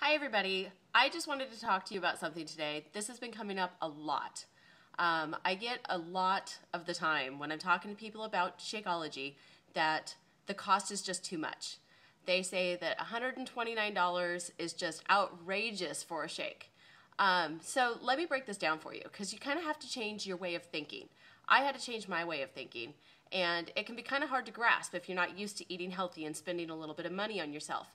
Hi everybody. I just wanted to talk to you about something today. This has been coming up a lot. I get a lot of the time when I'm talking to people about Shakeology that the cost is just too much. They say that $129 is just outrageous for a shake. So let me break this down for you because you kind of have to change your way of thinking. I had to change my way of thinking, and it can be kind of hard to grasp if you're not used to eating healthy and spending a little bit of money on yourself.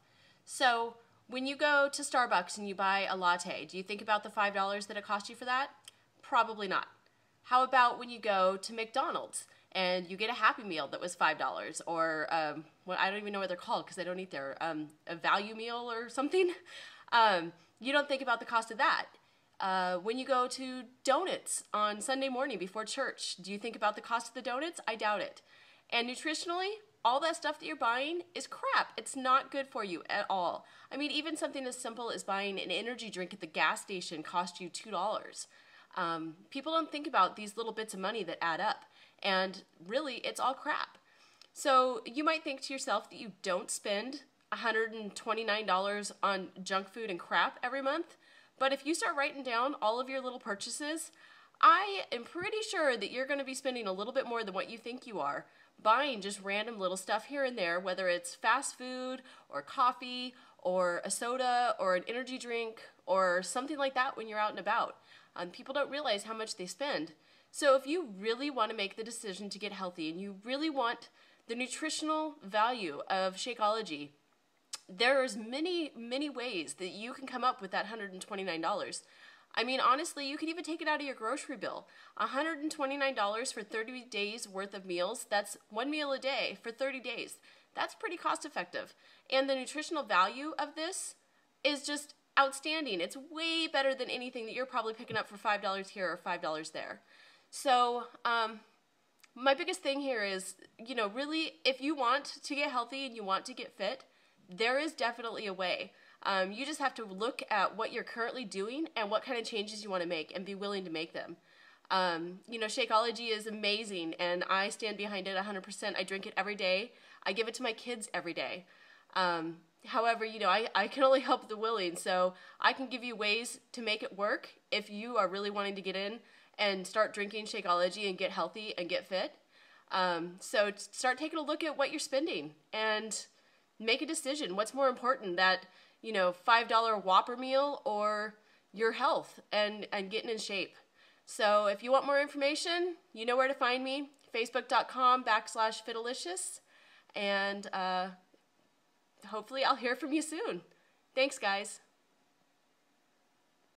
So when you go to Starbucks and you buy a latte, do you think about the $5 that it cost you for that? Probably not. How about when you go to McDonald's and you get a Happy Meal that was $5, or well, I don't even know what they're called because I don't eat there, a value meal or something? You don't think about the cost of that. When you go to donuts on Sunday morning before church, do you think about the cost of the donuts? I doubt it. And nutritionally, all that stuff that you're buying is crap. It's not good for you at all. I mean, even something as simple as buying an energy drink at the gas station cost you $2. People don't think about these little bits of money that add up. And really, it's all crap. So you might think to yourself that you don't spend $129 on junk food and crap every month. But if you start writing down all of your little purchases, I am pretty sure that you're going to be spending a little bit more than what you think you are buying just random little stuff here and there, whether it's fast food or coffee or a soda or an energy drink or something like that when you're out and about. People don't realize how much they spend. So if you really want to make the decision to get healthy and you really want the nutritional value of Shakeology, there's many ways that you can come up with that $129. I mean, honestly, you can even take it out of your grocery bill. $129 for 30 days worth of meals, that's one meal a day for 30 days. That's pretty cost effective. And the nutritional value of this is just outstanding. It's way better than anything that you're probably picking up for $5 here or $5 there. So, my biggest thing here is, really, if you want to get healthy and you want to get fit, there is definitely a way. You just have to look at what you're currently doing and what kind of changes you want to make and be willing to make them. Shakeology is amazing and I stand behind it 100%. I drink it every day. I give it to my kids every day. However, I can only help the willing, so I can give you ways to make it work if you are really wanting to get in and start drinking Shakeology and get healthy and get fit. So start taking a look at what you're spending and make a decision. What's more important, that $5 Whopper meal or your health and getting in shape? So if you want more information, you know where to find me, facebook.com/Fitalicious, and hopefully I'll hear from you soon. Thanks, guys.